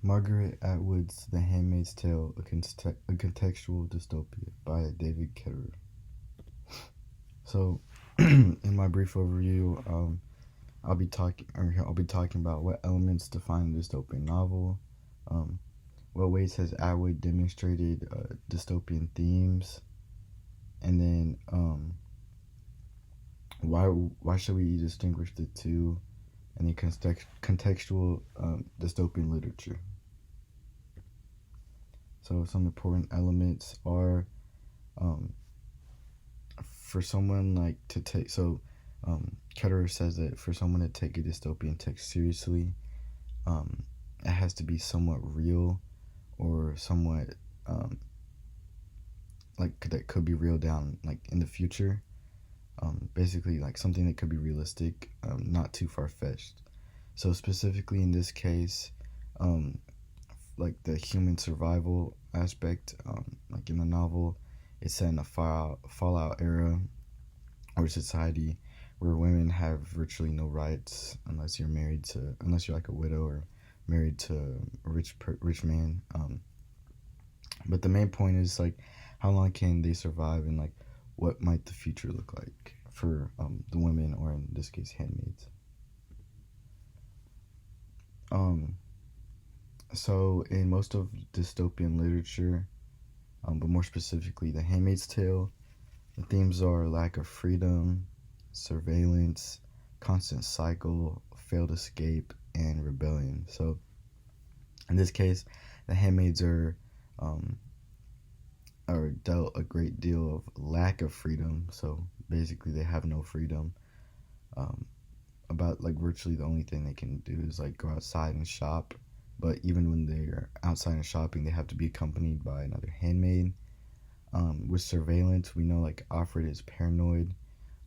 Margaret Atwood's The Handmaid's Tale, a Contextual Dystopia by David Ketterer. So, in my brief overview, I'll be talking about what elements define a dystopian novel, um, what ways has Atwood demonstrated dystopian themes, and then why should we distinguish the two, and then contextual dystopian literature. So some important elements are for someone like to take Ketterer says that for someone to take a dystopian text seriously, it has to be somewhat real or somewhat like that could be real down like in the future. Basically like something that could be realistic, not too far-fetched. So specifically in this case, like the human survival aspect, like in the novel, it's set in a Fallout era or society where women have virtually no rights unless you're like a widow or married to a rich man. But the main point is like how long can they survive, and like what might the future look like for the women, or in this case handmaids. So in most of dystopian literature, but more specifically The Handmaid's Tale, the themes are lack of freedom, surveillance, constant cycle, failed escape, and rebellion. So in this case, the handmaids are dealt a great deal of lack of freedom. So basically, they have no freedom. About like virtually the only thing they can do is like go outside and shop. But even when they're outside and shopping, they have to be accompanied by another handmaid. With surveillance, we know like Alfred is paranoid,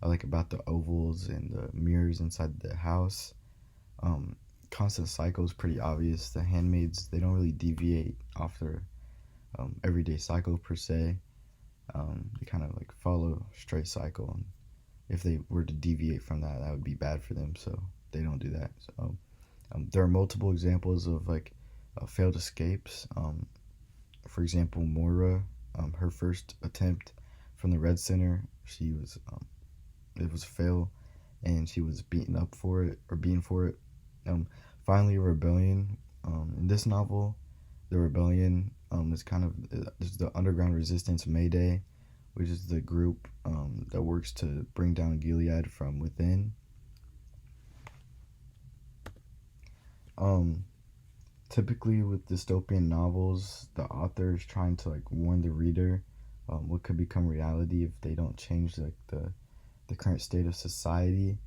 like about the ovals and the mirrors inside the house. Constant cycle is pretty obvious. The handmaids, they don't really deviate off their everyday cycle per se. They kind of like follow a straight cycle, and if they were to deviate from that, that would be bad for them. So they don't do that. So there are multiple examples of like failed escapes. For example, Moira, her first attempt from the Red Center, it was a fail, and she was beaten for it. Finally, a rebellion. In this novel, the rebellion is the underground resistance Mayday, which is the group that works to bring down Gilead from within. Typically with dystopian novels, the author is trying to like warn the reader what could become reality if they don't change like the current state of society.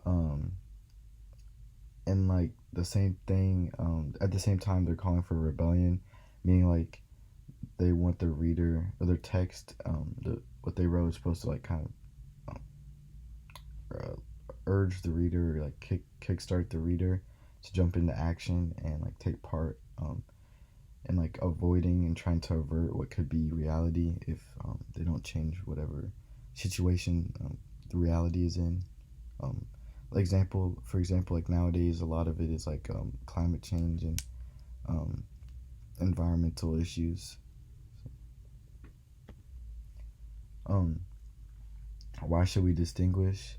And like the same thing, at the same time they're calling for rebellion, meaning like they want the reader or their text, what they wrote is supposed to like kind of urge the reader, or like kickstart the reader to jump into action and like take part in like avoiding and trying to avert what could be reality if they don't change whatever situation the reality is in. For example, like nowadays, a lot of it is like climate change and environmental issues. Why should we distinguish?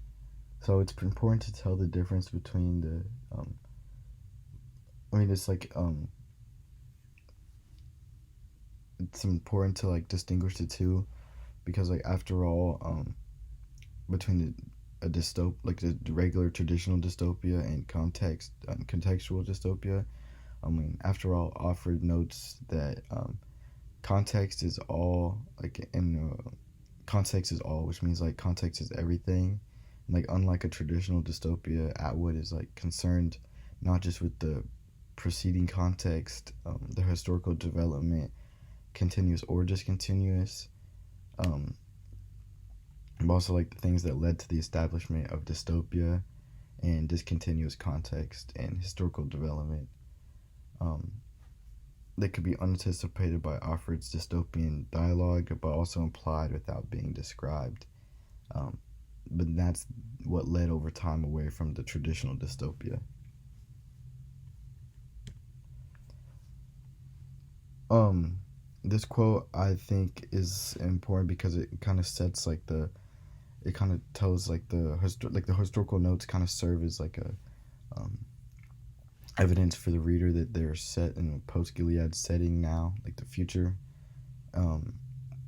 So it's important to tell the difference between the. It's like it's important to like distinguish the two, because like after all, between the regular traditional dystopia and contextual dystopia, after all, Alfred notes that context is all, context is all, which means like context is everything. And, like unlike a traditional dystopia, Atwood is like concerned not just with the preceding context, the historical development, continuous or discontinuous, but also like the things that led to the establishment of dystopia and discontinuous context and historical development. They could be unanticipated by Alfred's dystopian dialogue, but also implied without being described. But that's what led over time away from the traditional dystopia. Um, this quote I think is important because it kind of sets like it kind of tells like the historical notes kind of serve as like a um, evidence for the reader that they're set in a post Gilead setting now, like the future, um,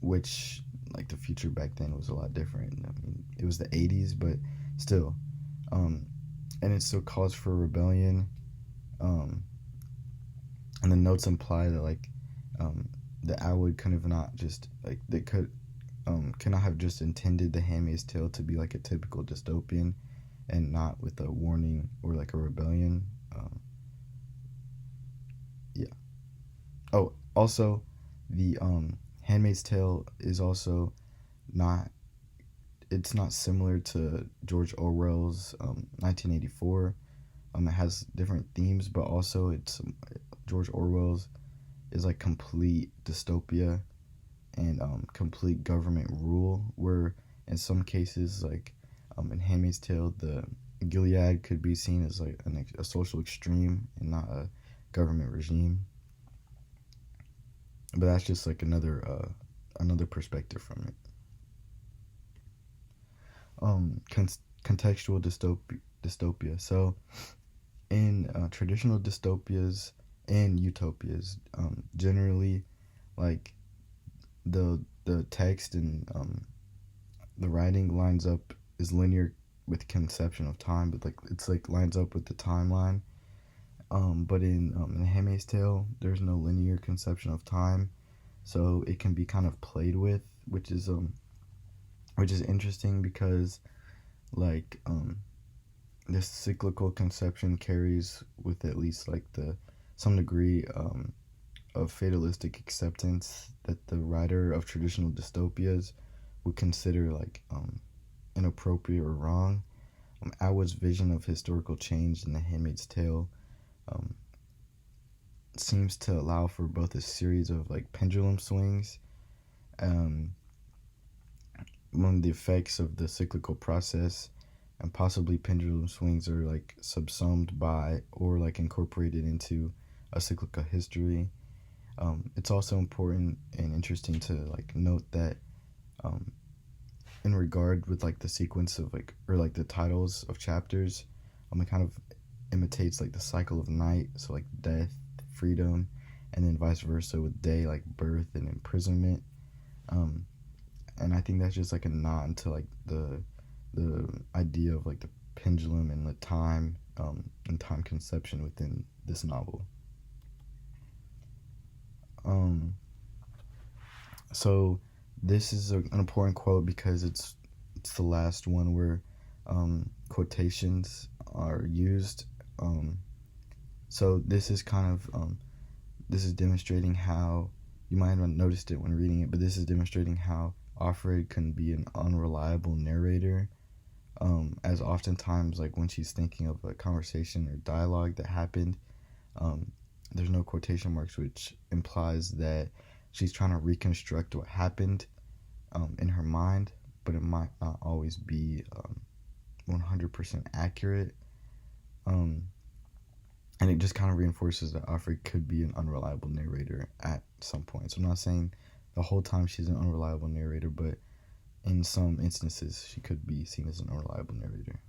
which like the future back then was a lot different. I mean, it was the '80s, but still, um, and it still calls for rebellion. Um, and the notes imply that like um, the Atwood could have not just like they cannot have just intended The Handmaid's Tale to be like a typical dystopian, and not with a warning or like a rebellion. Yeah. Oh, also, the Handmaid's Tale is also not. It's not similar to George Orwell's 1984. It has different themes, but also it's George Orwell's is like complete dystopia and complete government rule. Where in some cases, like in Handmaid's Tale, the Gilead could be seen as like a social extreme and not a government regime. But that's just like another perspective from it. Contextual dystopia. So in traditional dystopias and utopias, generally like the text and the writing lines up is linear with conception of time, but like it's like lines up with the timeline. But in Handmaid's Tale, there's no linear conception of time, so it can be kind of played with, which is interesting because like this cyclical conception carries with at least like the some degree of fatalistic acceptance that the writer of traditional dystopias would consider like inappropriate or wrong. Atwood's vision of historical change in The Handmaid's Tale um, seems to allow for both a series of like pendulum swings um, among the effects of the cyclical process, and possibly pendulum swings are like subsumed by or like incorporated into a cyclical history. It's also important and interesting to like note that um, in regard with like the sequence of like or like the titles of chapters, it kind of imitates like the cycle of night, so like death, freedom, and then vice versa with day, like birth and imprisonment. Um, and I think that's just like a nod to like the idea of like the pendulum and the time and time conception within this novel. Um, so this is an important quote because it's the last one where quotations are used. So this is kind of this is demonstrating how you might have noticed it when reading it, but this is demonstrating how Offred can be an unreliable narrator. As oftentimes, like when she's thinking of a conversation or dialogue that happened, um, there's no quotation marks, which implies that she's trying to reconstruct what happened in her mind, but it might not always be 100% accurate. Um, and it just kind of reinforces that Offred could be an unreliable narrator at some point. So I'm not saying the whole time she's an unreliable narrator, but in some instances she could be seen as an unreliable narrator.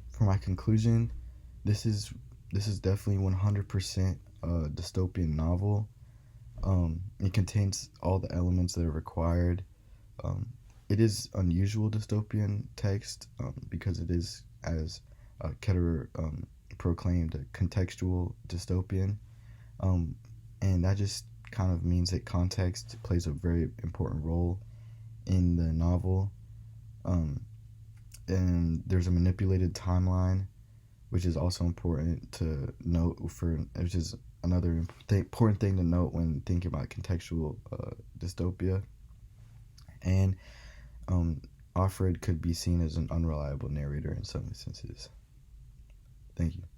For my conclusion, this is definitely 100% a dystopian novel. It contains all the elements that are required. Um, it is unusual dystopian text because it is, as Ketterer proclaimed, a contextual dystopian. And that just kind of means that context plays a very important role in the novel. And there's a manipulated timeline, which is also important to note which is another important thing to note when thinking about contextual dystopia. And Offred could be seen as an unreliable narrator in some instances. Thank you.